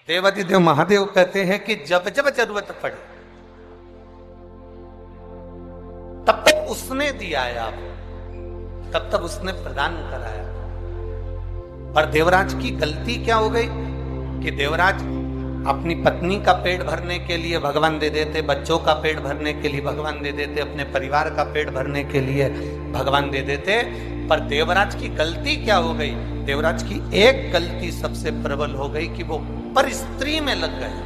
देवादिदेव महादेव कहते हैं कि जब जब जरूरत पड़े तब तक उसने दिया है आपको, तब तक उसने प्रदान कराया। पर देवराज की गलती क्या हो गई कि देवराज अपनी पत्नी का पेट भरने के लिए भगवान दे देते, बच्चों का पेट भरने के लिए भगवान दे देते, अपने परिवार का पेट भरने के लिए भगवान दे देते। पर देवराज की गलती क्या हो गई? देवराज की एक गलती सबसे प्रबल हो गई कि वो पर स्त्री में लग गए।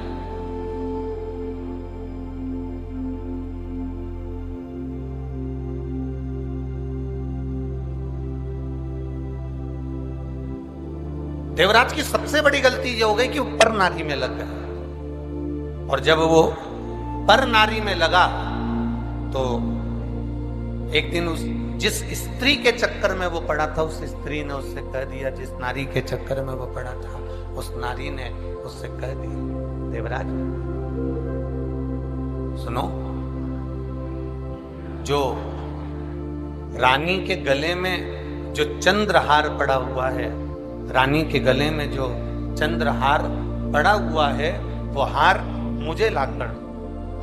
देवराज की सबसे बड़ी गलती ये हो गई कि वो पर नारी में लग गया। और जब वो पर नारी में लगा तो एक दिन उस जिस स्त्री के चक्कर में वो पड़ा था, उस स्त्री ने उससे कह दिया, जिस नारी के चक्कर में वो पड़ा था उस नारी ने उससे कह दिया, देवराज सुनो, जो रानी के गले में जो चंद्रहार पड़ा हुआ है, रानी के गले में जो चंद्रहार पड़ा हुआ है, वो हार मुझे लाकर।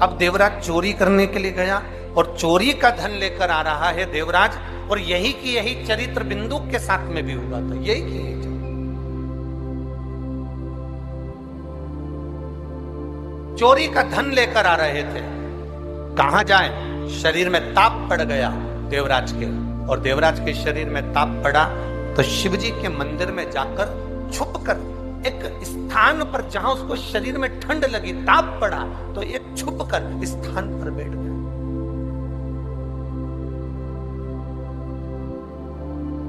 अब देवराज चोरी करने के लिए गया और चोरी का धन लेकर आ रहा है देवराज, और यही की यही चरित्र बिंदु के साथ में भी हुआ था, यही की यही। चोरी का धन लेकर आ रहे थे, कहां जाए? शरीर में ताप पड़ गया देवराज के, और देवराज के शरीर में ताप पड़ा तो शिवजी के मंदिर में जाकर छुपकर एक स्थान पर जहां उसको शरीर में ठंड लगी, ताप पड़ा, तो एक छुपकर स्थान पर बैठ गया।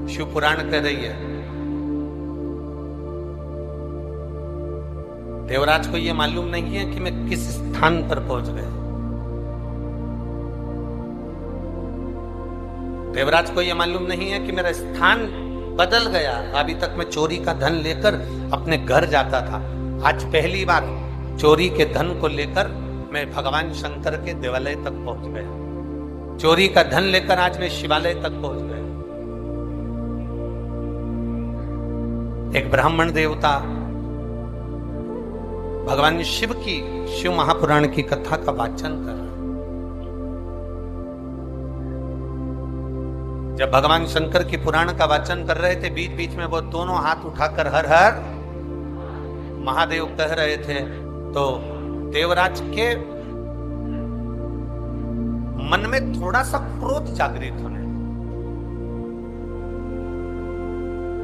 शिव पुराण कह रही है देवराज को यह मालूम नहीं है कि मैं किस स्थान पर पहुंच गया। देवराज को यह मालूम नहीं है कि मेरा स्थान बदल गया। अभी तक मैं चोरी का धन लेकर अपने घर जाता था, आज पहली बार चोरी के धन को लेकर मैं भगवान शंकर के देवालय तक पहुंच गया। चोरी का धन लेकर आज मैं शिवालय तक पहुंच गया। एक ब्राह्मण देवता भगवान शिव की, शिव महापुराण की कथा का वाचन कर रहे। जब भगवान शंकर की पुराण का वाचन कर रहे थे, बीच बीच में वो दोनों हाथ उठाकर हर हर महादेव कह रहे थे, तो देवराज के मन में थोड़ा सा क्रोध जागृत होने,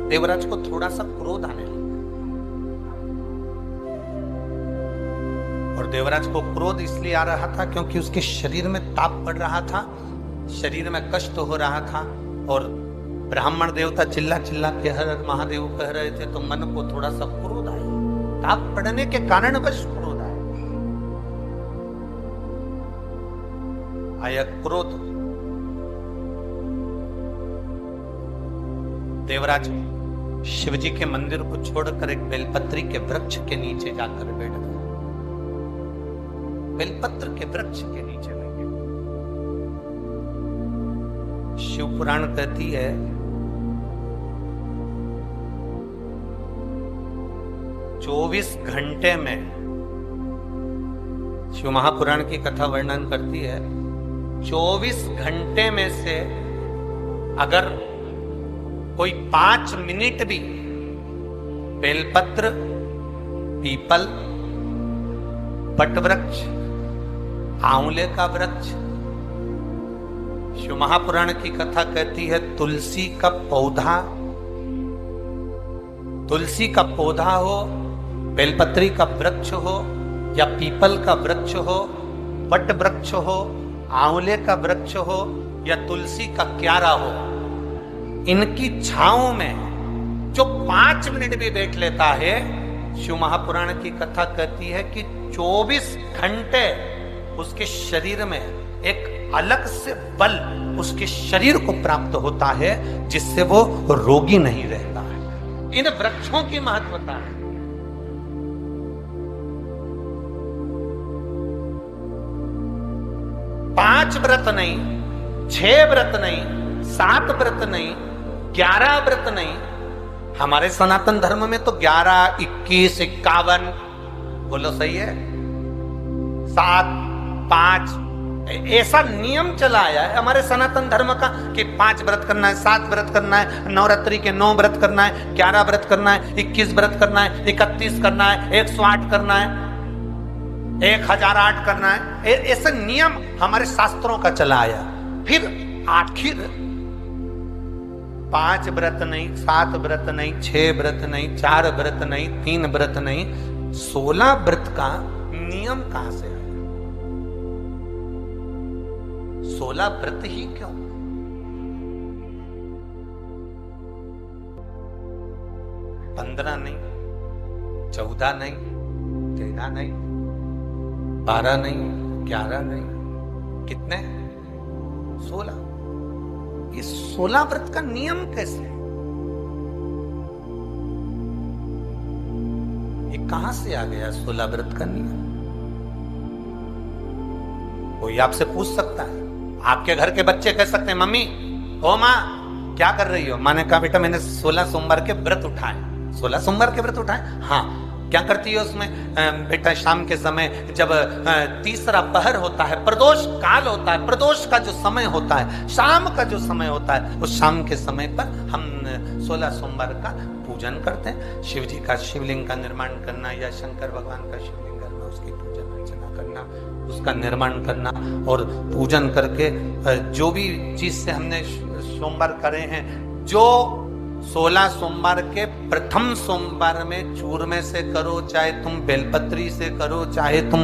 देवराज को थोड़ा सा क्रोध आने लगा। और देवराज को क्रोध इसलिए आ रहा था क्योंकि उसके शरीर में ताप पड़ रहा था, शरीर में कष्ट हो रहा था, और ब्राह्मण देवता चिल्ला चिल्ला के हर हर महादेव कह रहे थे, तो मन को थोड़ा सा क्रोध आया। ताप पड़ने के कारण बस क्रोध आया क्रोध। देवराज शिवजी के मंदिर को छोड़कर एक बेलपत्री के वृक्ष के नीचे जाकर बैठ गए। बेलपत्र के वृक्ष के नीचे बैठे। शिव पुराण कहती है चौबीस घंटे में, शिव महापुराण की कथा वर्णन करती है 24 घंटे में से अगर कोई 5 मिनट भी बेलपत्र, पीपल, वटवृक्ष, आंवले का वृक्ष, शिव महापुराण की कथा कहती है तुलसी का पौधा, तुलसी का पौधा हो, बेलपत्री का वृक्ष हो, या पीपल का वृक्ष हो, वट वृक्ष हो, आंवले का वृक्ष हो, या तुलसी का क्यारा हो, इनकी छांव में जो 5 मिनट भी बैठ लेता है, शिव महापुराण की कथा कहती है कि 24 घंटे उसके शरीर में एक अलग से बल उसके शरीर को प्राप्त होता है, जिससे वो रोगी नहीं रहता है। इन वृक्षों की महत्वता है। पांच व्रत नहीं, 6 व्रत नहीं, 7 व्रत नहीं, 11 व्रत नहीं। हमारे सनातन धर्म में तो 11, 21, 51 बोलो सही है? 7, 5 ऐसा नियम चला आया है हमारे सनातन धर्म का कि 5 व्रत करना है, 7 व्रत करना है, नवरात्रि के 9 व्रत करना है, 11 व्रत करना है, 21 व्रत करना है, 31 करना है, 108 करना है, 1008 करना है। ऐसा नियम हमारे शास्त्रों का चला आया। फिर आखिर 5 व्रत नहीं, 7 व्रत नहीं, 6 व्रत नहीं, 4 व्रत नहीं, 3 व्रत नहीं, 16 व्रत का नियम कहां से आया? 16 व्रत ही क्यों? पंद्रह नहीं, 14 नहीं, 13 नहीं, 12 नहीं, 11 नहीं, कितने? 16। ये 16 व्रत का नियम कैसे है? ये कहां से आ गया 16 व्रत का नियम? कोई आपसे पूछ सकता है? आपके घर के बच्चे कह सकते हैं, मम्मी ओ माँ क्या कर रही हो? माँ ने कहा बेटा मैंने 16 सोमवार के व्रत उठाए। 16 सोमवार के व्रत उठाए? हाँ। क्या करती है उसमें? बेटा शाम के समय जब तीसरा पहर होता है, प्रदोष काल होता है, प्रदोष का जो समय होता है, शाम का जो समय होता है, उस शाम के समय पर हम 16 सोमवार का पूजन करते हैं। शिव जी का शिवलिंग का निर्माण करना या शंकर भगवान का शिवलिंग करना, उसकी पूजन अर्चना करना, उसका निर्माण करना और पूजन करके जो भी चीज से हमने सोमवार करे हैं, जो 16 सोमवार के प्रथम सोमवार में चूरमे से करो, चाहे तुम बेलपत्री से करो, चाहे तुम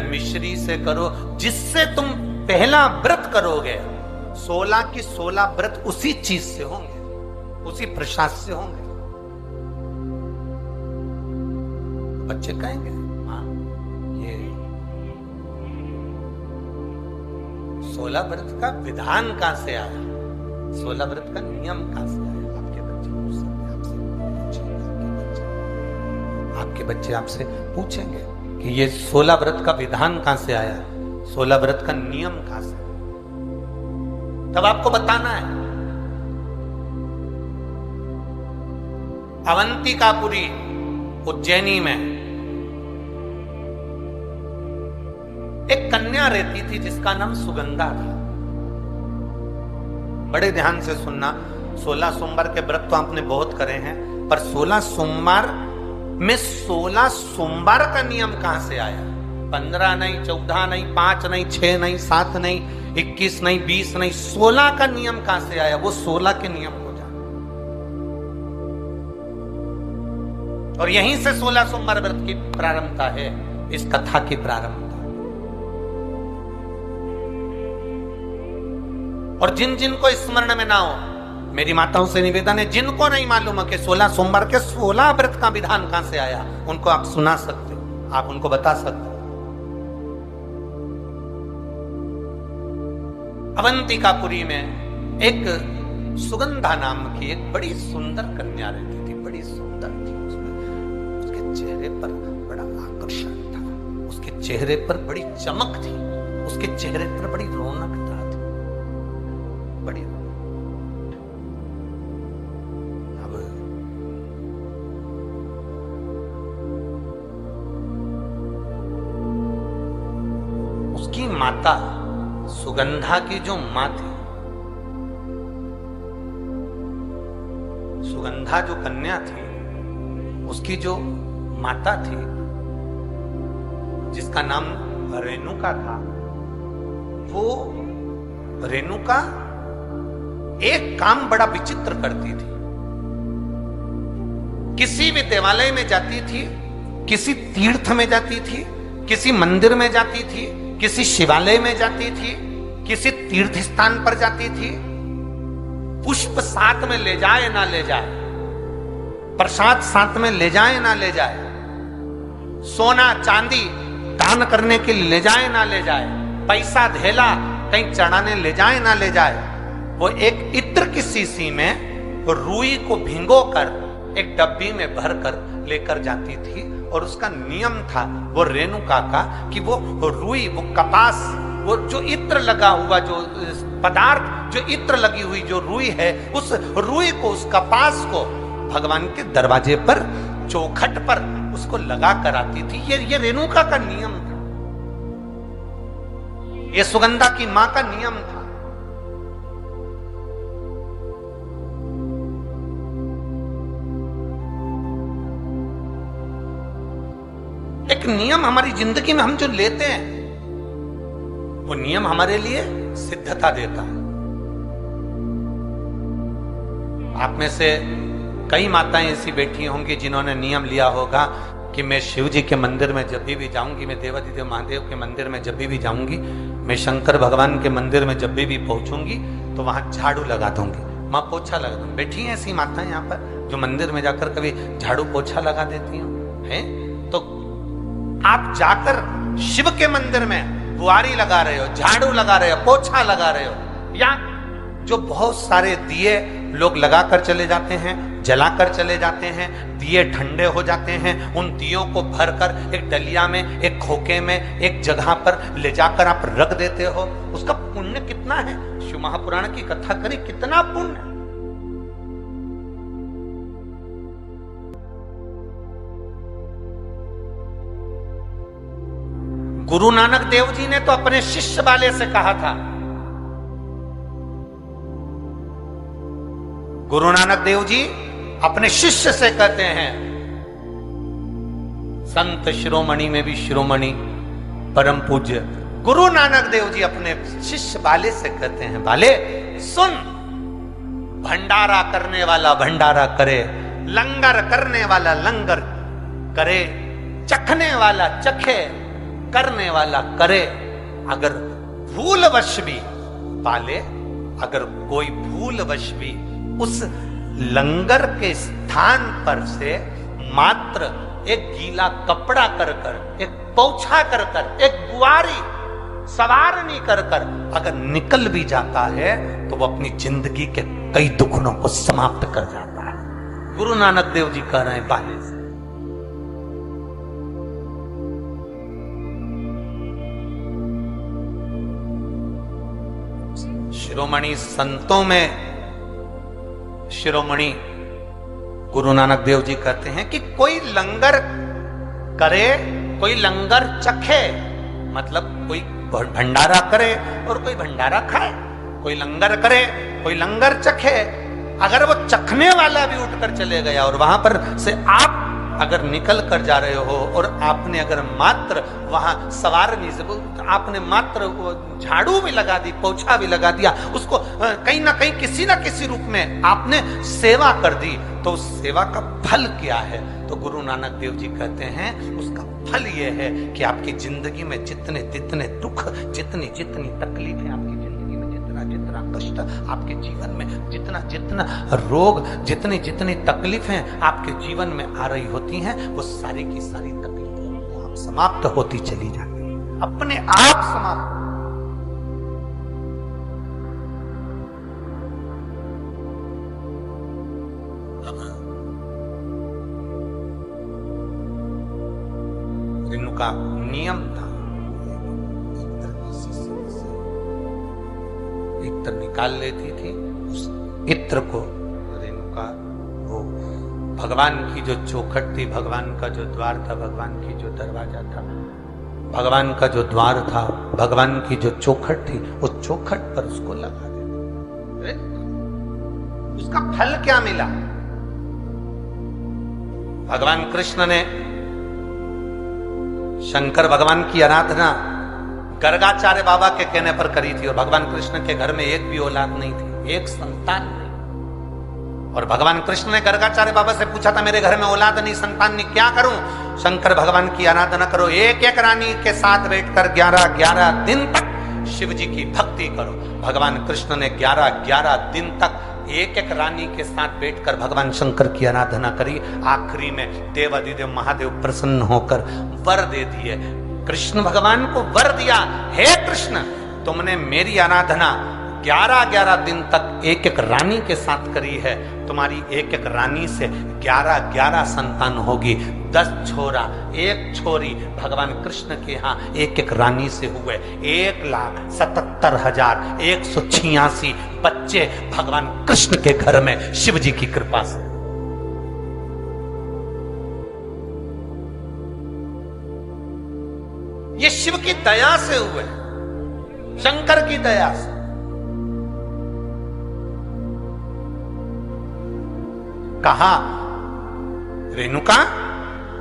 मिश्री से करो, जिससे तुम पहला व्रत करोगे, 16 की 16 व्रत उसी चीज से होंगे, उसी प्रसाद से होंगे। बच्चे कहेंगे हाँ ये 16 व्रत का विधान कहां से आया, 16 व्रत का नियम कहां से आया? आपके बच्चे आपसे पूछेंगे कि ये 16 व्रत का विधान कहां से आया, 16 व्रत का नियम कहां से? तब आपको बताना है। अवंतिकापुरी उज्जैनी में एक कन्या रहती थी जिसका नाम सुगंधा था। बड़े ध्यान से सुनना, 16 सोमवार के व्रत तो आपने बहुत करे हैं, पर 16 सोमवार में 16 सोमवार का नियम कहां से आया? 15 नहीं, 14 नहीं, 5 नहीं, 6 नहीं, 7 नहीं, 21 नहीं, 20 नहीं, 16 का नियम कहां से आया? वो 16 के नियम हो जाए। और यहीं से 16 सोमवार व्रत की प्रारंभता है, इस कथा की प्रारंभता। और जिन जिन को स्मरण में ना हो, मेरी माताओं से निवेदन है, जिनको नहीं मालूम है कि 16 सोमवार के 16 व्रत का विधान कहां से आया, उनको आप सुना सकते हो, आप उनको बता सकते हो। अवंतिकापुरी में एक सुगंधा नाम की एक बड़ी सुंदर कन्या रहती थी, बड़ी सुंदर थी। उसके चेहरे पर बड़ा आकर्षण था, उसके चेहरे पर बड़ी चमक थी, उसके चेहरे पर बड़ी रौनकता थी, बड़ी। अब उसकी माता, सुगंधा की जो मां थी, सुगंधा जो कन्या थी, उसकी जो माता थी जिसका नाम रेणुका था, वो रेणुका एक काम बड़ा विचित्र करती थी। किसी भी देवालय में जाती थी, किसी तीर्थ में जाती थी, किसी मंदिर में जाती थी, किसी शिवालय में जाती थी, किसी तीर्थ स्थान पर जाती थी, पुष्प साथ में ले जाए ना ले जाए, प्रसाद साथ में ले जाए ना ले जाए, सोना चांदी दान करने के लिए ले जाए ना ले जाए, पैसा धेला कहीं चढ़ाने ले जाए ना ले जाए, वो एक इत्र की शीशी में रुई को भिगोकर एक डब्बी में भरकर लेकर जाती थी। और उसका नियम था वो रेणुका का कि वो रुई, वो कपास, वो जो इत्र लगा हुआ जो पदार्थ, जो इत्र लगी हुई जो रुई है, उस रुई को, उस कपास को भगवान के दरवाजे पर, चौखट पर उसको लगा कर आती थी। ये रेणुका का नियम था, ये सुगंधा की मां का नियम था। एक नियम हमारी जिंदगी में हम जो लेते हैं, वो नियम हमारे लिए सिद्धता देता है। आप में से कई माताएं ऐसी बैठी होंगी जिन्होंने नियम लिया होगा कि मैं शिव जी के मंदिर में जब भी जाऊंगी, मैं देवाधिदेव महादेव के मंदिर में जब भी जाऊंगी, मैं शंकर भगवान के मंदिर में जब भी पहुंचूंगी तो वहां झाड़ू लगा दूंगी, मां पोछा लगा दूंगी। बैठी हैं ऐसी माताएं यहाँ पर जो मंदिर में जाकर कभी झाड़ू पोछा लगा देती हैं? तो आप जाकर शिव के मंदिर में बुआरी लगा रहे हो, झाड़ू लगा रहे हो, पोछा लगा रहे हो, या जो बहुत सारे दिए लोग लगाकर चले जाते हैं, जलाकर चले जाते हैं, दिए ठंडे हो जाते हैं, उन दियों को भरकर एक डलिया में, एक खोखे में, एक जगह पर ले जाकर आप रख देते हो, उसका पुण्य कितना है? शिव महापुराण की कथा करें, कितना पुण्य। गुरु नानक देव जी ने तो अपने शिष्य वाले से कहा था, गुरु नानक देव जी अपने शिष्य से कहते हैं, संत शिरोमणि में भी शिरोमणि परम पूज्य गुरु नानक देव जी अपने शिष्य बाले से कहते हैं, बाले सुन, भंडारा करने वाला भंडारा करे, लंगर करने वाला लंगर करे, चखने वाला चखे, करने वाला करे। अगर भूलवश भी बाले, अगर कोई भूलवश भी उस लंगर के स्थान पर से मात्र एक गीला कपड़ा कर कर, एक पोछा कर कर, एक बुआरी सवारनी कर कर अगर निकल भी जाता है तो वो अपनी जिंदगी के कई दुखों को समाप्त कर जाता है। गुरु नानक देव जी कह रहे हैं बाले से। शिरोमणि संतों में शिरोमणि गुरु नानक देव जी कहते हैं कि कोई लंगर करे, कोई लंगर चखे, मतलब कोई भंडारा करे और कोई भंडारा खाए, कोई लंगर करे, कोई लंगर चखे। अगर वो चखने वाला भी उठकर चले गया और वहां पर से आप अगर निकल कर जा रहे हो और आपने अगर मात्र वहां सवारनी से आपने मात्र झाड़ू भी लगा दी, पोछा भी लगा दिया, उसको कहीं ना कहीं किसी ना किसी रूप में आपने सेवा कर दी, तो उस सेवा का फल क्या है? तो गुरु नानक देव जी कहते हैं उसका फल यह है कि आपकी जिंदगी में जितने जितने दुख, जितनी जितनी तकलीफें आपकी जिंदगी में, जितना जितना कष्ट आपके जीवन में, जितना जितना रोग, जितनी जितनी तकलीफें आपके जीवन में आ रही होती हैं, वो सारी की सारी तकलीफें आप समाप्त होती चली जाती हैं, अपने आप समाप्त। रेणुका नियम था, इत्र निकाल लेती थी, उस इत्र को रेणुका वो भगवान की जो चौखट थी, भगवान का जो द्वार था, भगवान की जो दरवाजा था, भगवान का जो द्वार था, भगवान की जो चौखट थी, उस चौखट पर उसको लगा देते। उसका फल क्या मिला? भगवान कृष्ण ने शंकर भगवान की आराधना गर्गाचार्य बाबा के कहने पर करी थी, और भगवान कृष्ण के घर में एक भी औलाद नहीं थी, एक संतान नहीं। और भगवान कृष्ण ने गर्गाचार्य बाबा से पूछा था, मेरे घर में औलाद नहीं, संतान नहीं, क्या करूं? शंकर भगवान की आराधना करो, एक एक रानी के साथ बैठकर 11-11 दिन तक शिव जी की भक्ति करो। भगवान कृष्ण ने 11-11 दिन तक एक एक रानी के साथ बैठकर भगवान शंकर की आराधना करी। आखिरी में देवाधिदेव महादेव प्रसन्न होकर वर दे दिए। कृष्ण भगवान को वर दिया, हे कृष्ण, तुमने मेरी आराधना 11-11 दिन तक एक एक रानी के साथ करी है, तुम्हारी एक एक रानी से 11-11 संतान होगी। 10 छोरा 1 छोरी भगवान कृष्ण के यहाँ एक एक रानी से हुए। 1,77,186 बच्चे भगवान कृष्ण के घर में शिव जी की कृपा से। ये शिव की दया से हुए, शंकर की दया से। कहा रेणुका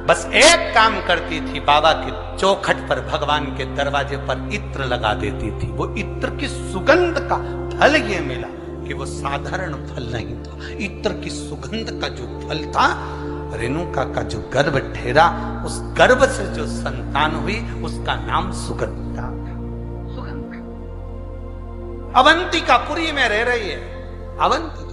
बस एक काम करती थी, बाबा के चौखट पर, भगवान के दरवाजे पर इत्र लगा देती थी। वो इत्र की सुगंध का फल ये मिला कि वो साधारण फल नहीं था। इत्र की सुगंध का जो फल था, रेणुका का जो गर्भ ठहरा, उस गर्भ से जो संतान हुई उसका नाम सुगंधा था। सुगंधा अवंतिकापुरी में रह रही है। अवंतिका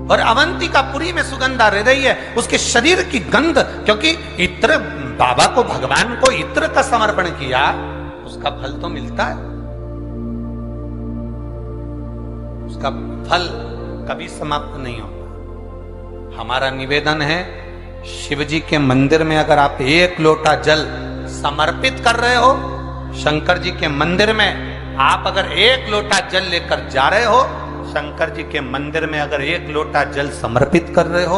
और अवंतिकापुरी में सुगंधा रह रही है। उसके शरीर की गंध, क्योंकि इत्र, बाबा को, भगवान को इत्र का समर्पण किया, उसका फल तो मिलता है। उसका फल कभी समाप्त नहीं होता। हमारा निवेदन है, शिव जी के मंदिर में अगर आप एक लोटा जल समर्पित कर रहे हो, शंकर जी के मंदिर में आप अगर एक लोटा जल लेकर जा रहे हो, शंकर जी के मंदिर में अगर एक लोटा जल समर्पित कर रहे हो,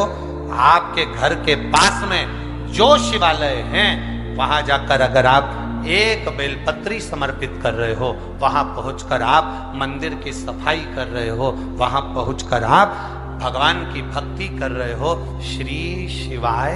आपके घर के पास में जो शिवालय हैं वहां जाकर अगर आप एक बेलपत्री समर्पित कर रहे हो, वहां पहुंचकर आप मंदिर की सफाई कर रहे हो, वहां पहुंचकर आप भगवान की भक्ति कर रहे हो, श्री शिवाय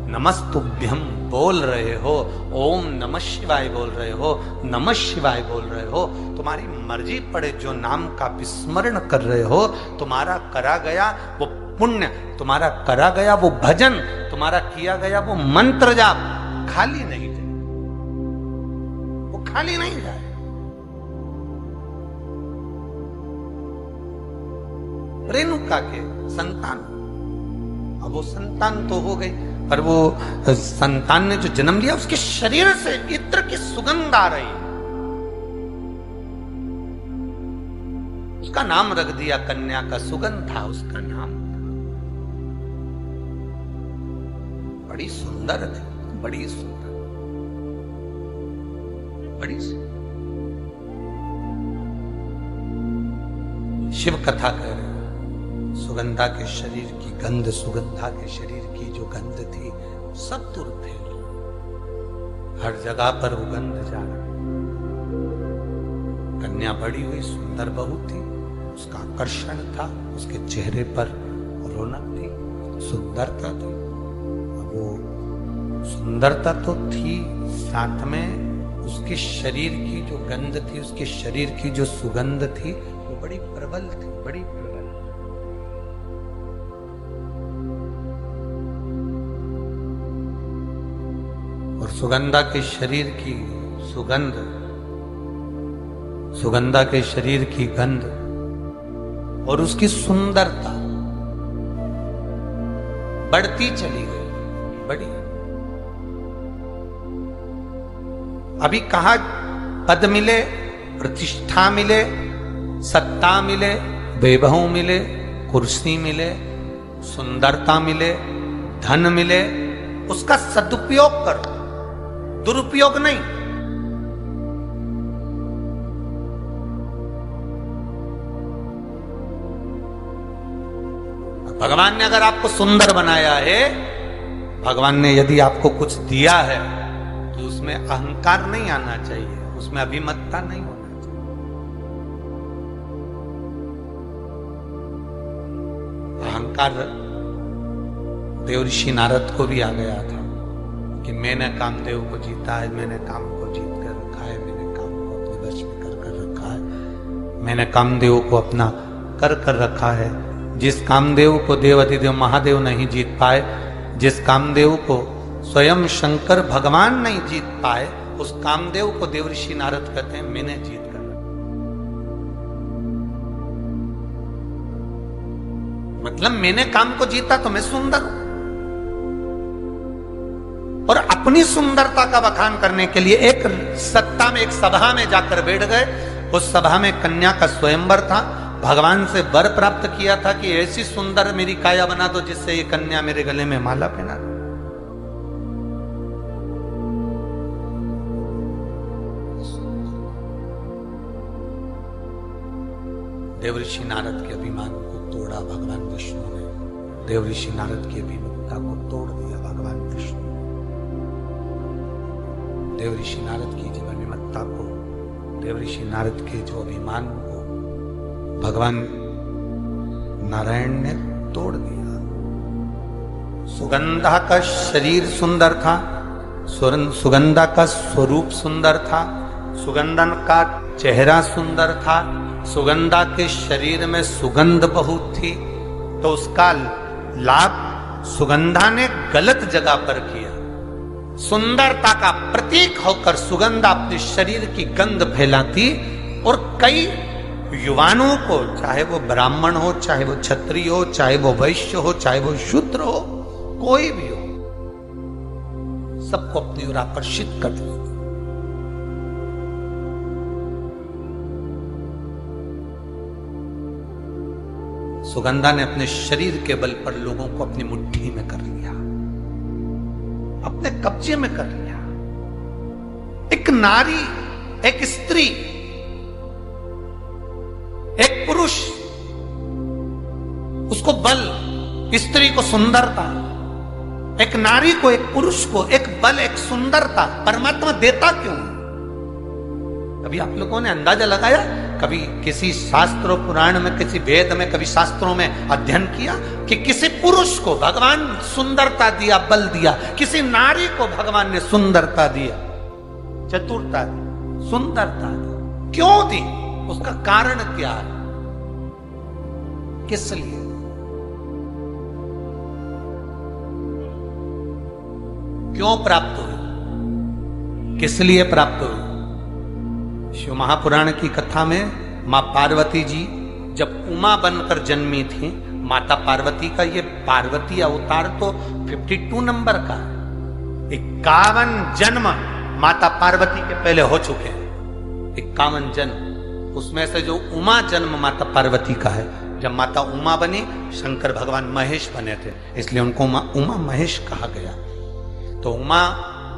नमस्तुभ्यम बोल रहे हो, ओम नमः शिवाय बोल रहे हो, नमः शिवाय बोल रहे हो, तुम्हारी मर्जी पड़े जो नाम का विस्मरण कर रहे हो, तुम्हारा करा गया वो पुण्य, तुम्हारा करा गया वो भजन, तुम्हारा किया गया वो मंत्र जाप खाली नहीं जाए, वो खाली नहीं जाए। रेणुका के संतान, अब वो संतान तो हो गई, पर वो संतान ने जो जन्म लिया उसके शरीर से इत्र की सुगंध आ रही, उसका नाम रख दिया कन्या का, सुगंध था उसका नाम। बड़ी सुंदर थी, बड़ी सुंदर, बड़ी सुंदर। शिव कथा कह रहे, सुगंधा के शरीर की गंध, सुगंधा के शरीर की जो गंध थी सब दूर फैली, हर जगह पर वो गंध जा रहा। कन्या बड़ी हुई, सुंदर बहू थी, उसका आकर्षण था, उसके चेहरे पर रौनक थी, सुंदरता थी। अब वो सुंदरता तो थी, साथ में उसके शरीर की जो गंध थी, उसके शरीर की जो सुगंध थी वो बड़ी प्रबल थी, बड़ी प्रबल। और सुगंधा के शरीर की सुगंध, सुगंधा के शरीर की गंध और उसकी सुंदरता बढ़ती चली गई, बढ़ी। अभी कहा पद मिले, प्रतिष्ठा मिले, सत्ता मिले, वैभव मिले, कुर्सी मिले, सुंदरता मिले, धन मिले, उसका सदुपयोग करो, दुरुपयोग नहीं। भगवान ने अगर आपको सुंदर बनाया है, भगवान ने यदि आपको कुछ दिया है तो उसमें अहंकार नहीं आना चाहिए, उसमें अभिमतता नहीं होना चाहिए। अहंकार देव ऋषि नारद को भी आ गया था कि मैंने कामदेव को जीता है, मैंने काम को जीत कर रखा है, मैंने काम को अपने वश में कर रखा है, मैंने कामदेव को अपना कर रखा है। जिस कामदेव को देव अधिदेव महादेव नहीं जीत पाए, जिस कामदेव को स्वयं शंकर भगवान नहीं जीत पाए, उस कामदेव को देव ऋषि नारद कहते हैं मैंने जीत कर रखा। मतलब मैंने काम को जीता तो मैं सुंदर हूं। और अपनी सुंदरता का बखान करने के लिए एक सत्ता में, एक सभा में जाकर बैठ गए। उस सभा में कन्या का स्वयंवर था। भगवान से वर प्राप्त किया था कि ऐसी सुंदर मेरी काया बना दो जिससे ये कन्या मेरे गले में माला पहना दे। देव ऋषि नारद के अभिमान को तोड़ा भगवान विष्णु ने। देव ऋषि नारद की अभिमुखता सुगंधा को तोड़ दिया भगवान विष्णु। देव ऋषि नारद की जीवन निमत्ता को, देव ऋषि नारद के जो अभिमान को भगवान नारायण ने तोड़ दिया। सुगंधा का शरीर सुंदर था, सुगंधा का स्वरूप सुंदर था, सुगंधन का चेहरा सुंदर था, सुगंधा के शरीर में सुगंध बहुत थी, तो उसका लाभ सुगंधा ने गलत जगह पर किया। सुंदरता का प्रतीक होकर सुगंधा अपने शरीर की गंध फैलाती और कई युवानों को, चाहे वो ब्राह्मण हो, चाहे वो क्षत्रिय हो, चाहे वो वैश्य हो, चाहे वो शूद्र हो, कोई भी हो, सबको अपनी ओर आकर्षित कर लेती। सुगंधा ने अपने शरीर के बल पर लोगों को अपनी मुट्ठी में कर लिया, अपने कब्जे में कर लिया। एक नारी, एक स्त्री, एक पुरुष, उसको बल, स्त्री को सुंदरता, एक नारी को, एक पुरुष को एक बल, एक सुंदरता परमात्मा देता क्यों? कभी आप लोगों ने अंदाजा लगाया? कभी किसी शास्त्रों पुराण में, किसी वेद में, कभी शास्त्रों में अध्ययन किया कि किसी पुरुष को भगवान सुंदरता दिया, बल दिया, किसी नारी को भगवान ने सुंदरता दिया, चतुरता दी, सुंदरता दी? क्यों दी? उसका कारण क्या है? किस लिए? क्यों प्राप्त हुई? किस लिए प्राप्त हुई? शिव महापुराण की कथा में मां पार्वती जी जब उमा बनकर जन्मी थी, माता पार्वती का ये पार्वती अवतार तो 52 नंबर का है। 51 जन्म माता पार्वती के पहले हो चुके हैं, 51 जन्म। उसमें से जो उमा जन्म माता पार्वती का है, जब माता उमा बनी, शंकर भगवान महेश बने थे, इसलिए उनको उमा महेश कहा गया। तो उमा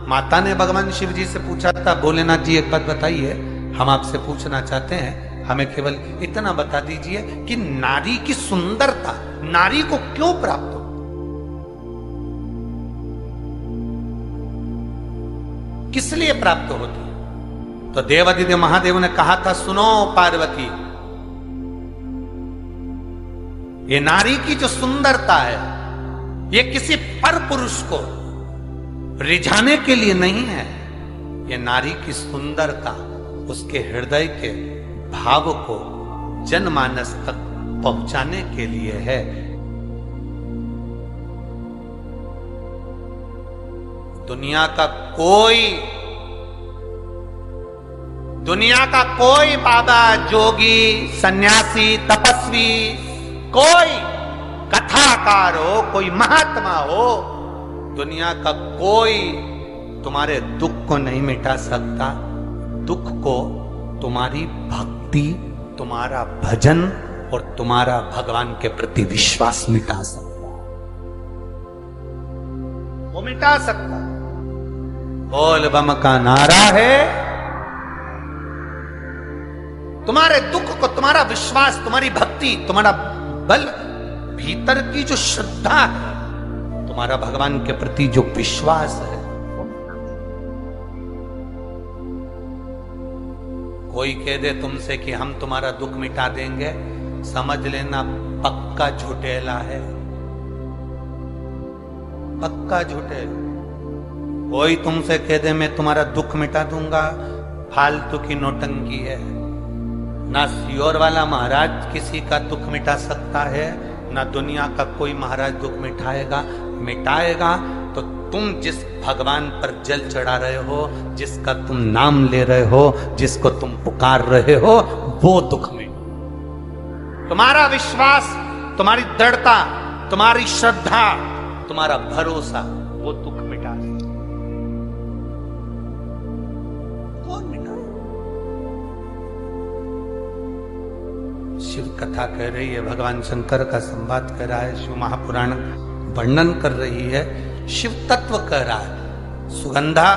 माता ने भगवान शिव जी से पूछा था, भोलेनाथ जी एक बात बताइए, हम आपसे पूछना चाहते हैं, हमें केवल इतना बता दीजिए कि नारी की सुंदरता नारी को क्यों प्राप्त हो? किस लिए प्राप्त होती? तो देवादिदेव महादेव ने कहा था, सुनो पार्वती, ये नारी की जो सुंदरता है, ये किसी पर पुरुष को रिझाने के लिए नहीं है। ये नारी की सुंदरता उसके हृदय के भाव को जनमानस तक पहुंचाने के लिए है। दुनिया का कोई बाबा, जोगी, सन्यासी, तपस्वी, कोई कथाकार हो, कोई महात्मा हो, दुनिया का कोई तुम्हारे दुख को नहीं मिटा सकता। दुख को तुम्हारी भक्ति, तुम्हारा भजन और तुम्हारा भगवान के प्रति विश्वास मिटा सकता है। वो मिटा सकता है। बोल बम का नारा है। तुम्हारे दुख को, तुम्हारा विश्वास, तुम्हारी भक्ति, तुम्हारा बल, भीतर की जो श्रद्धा है, तुम्हारा भगवान के प्रति जो विश्वास है, कोई कह दे तुमसे कि हम तुम्हारा दुख मिटा देंगे, समझ लेना पक्का झूठेला है, पक्का झूठेला। कोई तुमसे कह दे मैं तुम्हारा दुख मिटा दूंगा, फालतू की नौटंकी है। ना सियोर वाला महाराज किसी का दुख मिटा सकता है, ना दुनिया का कोई महाराज दुख मिटाएगा तो तुम जिस भगवान पर जल चढ़ा रहे हो, जिसका तुम नाम ले रहे हो, जिसको तुम पुकार रहे हो, वो दुख में तुम्हारा विश्वास, तुम्हारी दृढ़ता, तुम्हारी श्रद्धा, तुम्हारा भरोसा, वो दुख मिटा सकता। कौन मिटा? शिव कथा कह रही है, भगवान शंकर का संवाद कर रहा है, शिव महापुराण वर्णन कर रही है, शिव तत्व कह रहा है। सुगंधा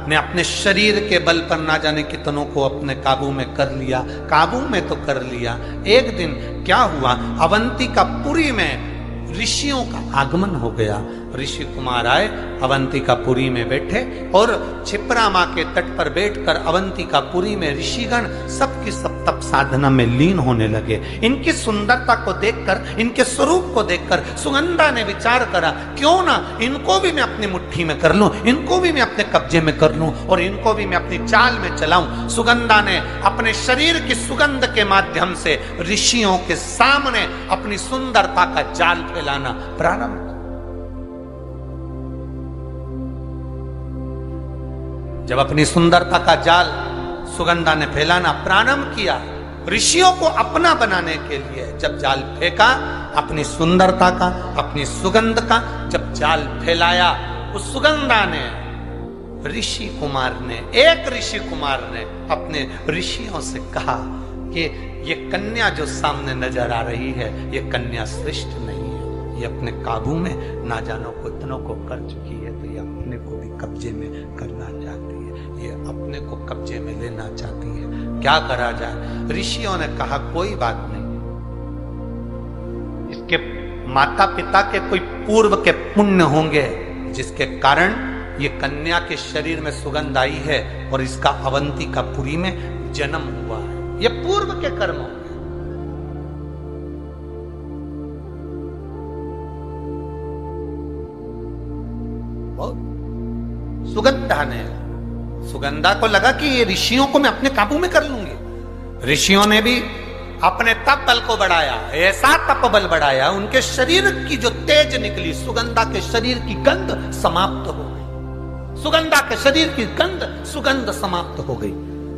ने अपने शरीर के बल पर ना जाने कितनों को अपने काबू में कर लिया। काबू में तो कर लिया। एक दिन क्या हुआ, अवंतिकापुरी में ऋषियों का आगमन हो गया। ऋषि कुमार आए, अवंतिकापुरी में बैठे और क्षिप्रा माँ के तट पर बैठकर अवंतिकापुरी में ऋषिगण सबकी सब तप साधना में लीन होने लगे। इनकी सुंदरता को देखकर, इनके स्वरूप को देखकर सुगंधा ने विचार करा, क्यों ना इनको भी मैं अपनी मुट्ठी में कर लूं, इनको भी मैं अपने कब्जे में कर लूं और इनको भी मैं अपनी चाल में चलाऊं। सुगंधा ने अपने शरीर की सुगंध के माध्यम से ऋषियों के सामने अपनी सुंदरता का जाल फैलाना प्रारंभ। जब अपनी सुंदरता का जाल सुगंधा ने फैलाना प्रारंभ किया, ऋषियों को अपना बनाने के लिए जब जाल फेंका, अपनी सुंदरता का, अपनी सुगंध का जब जाल फैलाया, उस सुगंधा ने एक ऋषि कुमार ने अपने ऋषियों से कहा कि ये कन्या जो सामने नजर आ रही है, ये कन्या श्रेष्ठ नहीं है, ये अपने काबू में ना जानो कितनों को कर चुकी है, तो ये अपने को भी कब्जे में करना चाहती है, ये अपने को कब्जे में लेना चाहती है, क्या करा जाए। ऋषियों ने कहा कोई बात नहीं, इसके माता पिता के कोई पूर्व के पुण्य होंगे जिसके कारण ये कन्या के शरीर में सुगंध आई है और इसका अवंतिकापुरी में जन्म हुआ है, ये पूर्व के कर्म होंगे। सुगंधा को लगा कि ये ऋषियों को मैं अपने काबू में कर लूंगी। ऋषियों ने भी अपने तप बल को बढ़ाया, ऐसा तप बल बढ़ाया, उनके शरीर की जो तेज निकली, सुगंधा के शरीर की गंध समाप्त हो गई। सुगंधा के शरीर की सुगंध समाप्त हो गई।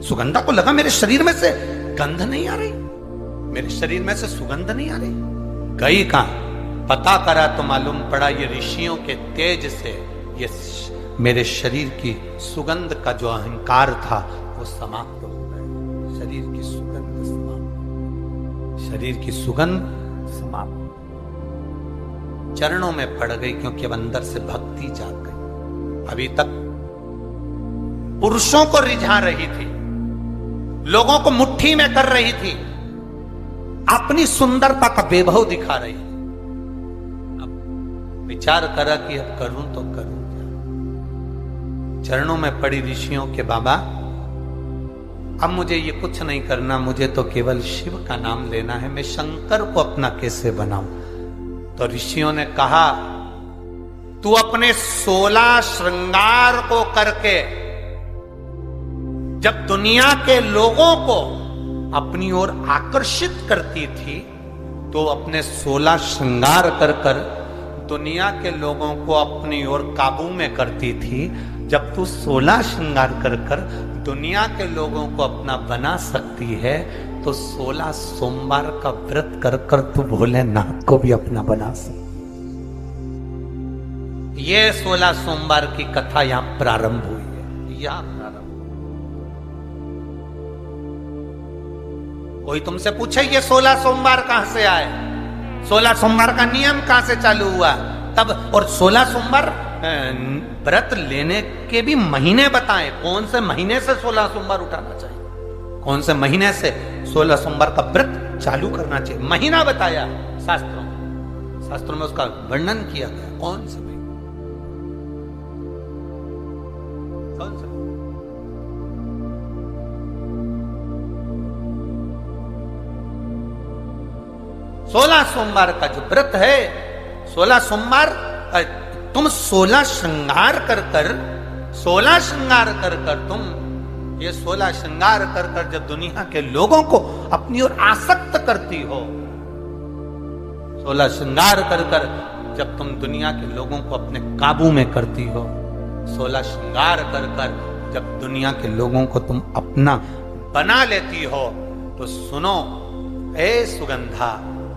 सुगंधा को लगा मेरे शरीर में से गंध नहीं आ रही, मेरे शरीर में से सुगंध नहीं आ रही। गई कहां, पता करा तो मालूम पड़ा ये ऋषियों के तेज से ये मेरे शरीर की सुगंध का जो अहंकार था वो समाप्त हो गया। शरीर की सुगंध समाप्त, शरीर की सुगंध समाप्त, चरणों में पड़ गई, क्योंकि अब अंदर से भक्ति जाग गई। अभी तक पुरुषों को रिझा रही थी, लोगों को मुट्ठी में कर रही थी, अपनी सुंदरता का वैभव दिखा रही। अब विचार करा कि अब करूं तो करूं क्या। चरणों में पड़ी ऋषियों के, बाबा अब मुझे ये कुछ नहीं करना, मुझे तो केवल शिव का नाम लेना है, मैं शंकर को अपना कैसे बनाऊं। तो ऋषियों ने कहा तू अपने 16 श्रृंगार को करके जब दुनिया के लोगों को अपनी ओर आकर्षित करती थी, तो अपने 16 श्रृंगार कर कर दुनिया के लोगों को अपनी ओर काबू में करती थी। जब तू 16 श्रृंगार कर कर दुनिया के लोगों को अपना बना सकती है, तो 16 सोमवार का व्रत कर कर तू भोलेनाथ को भी अपना बना सकती। ये 16 सोमवार की कथा यहां प्रारंभ हुई है, यहां प्रारंभ। कोई तुमसे पूछे ये 16 सोमवार कहां से आए, 16 सोमवार का नियम कहां से चालू हुआ, तब और 16 सोमवार व्रत लेने के भी महीने बताएं, कौन से महीने से 16 सोमवार उठाना चाहिए, कौन से महीने से 16 सोमवार का व्रत चालू करना चाहिए, महीना बताया शास्त्रों में, शास्त्रों में उसका वर्णन किया गया, कौन से महीने, कौन से 16 सोमवार का जो व्रत है, 16 सोमवार तुम 16 श्रृंगार कर कर 16 श्रृंगार कर कर तुम ये 16 श्रृंगार कर कर जब दुनिया के लोगों को अपनी ओर आसक्त करती हो, 16 श्रृंगार कर कर जब तुम दुनिया के लोगों को अपने काबू में करती हो, 16 श्रृंगार कर कर जब दुनिया के लोगों को तुम अपना बना लेती हो, तो सुनो ए सुगंधा,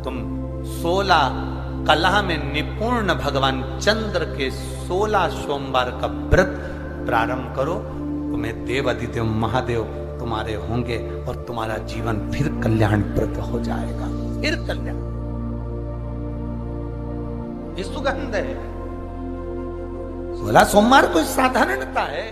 तुम 16 कला में निपुण भगवान चंद्र के 16 सोमवार का व्रत प्रारंभ करो, तुम्हें देव अधिदेव महादेव तुम्हारे होंगे और तुम्हारा जीवन फिर कल्याणप्रद हो जाएगा, फिर कल्याण। ये सुगंध है, 16 सोमवार कोई साधारणता है।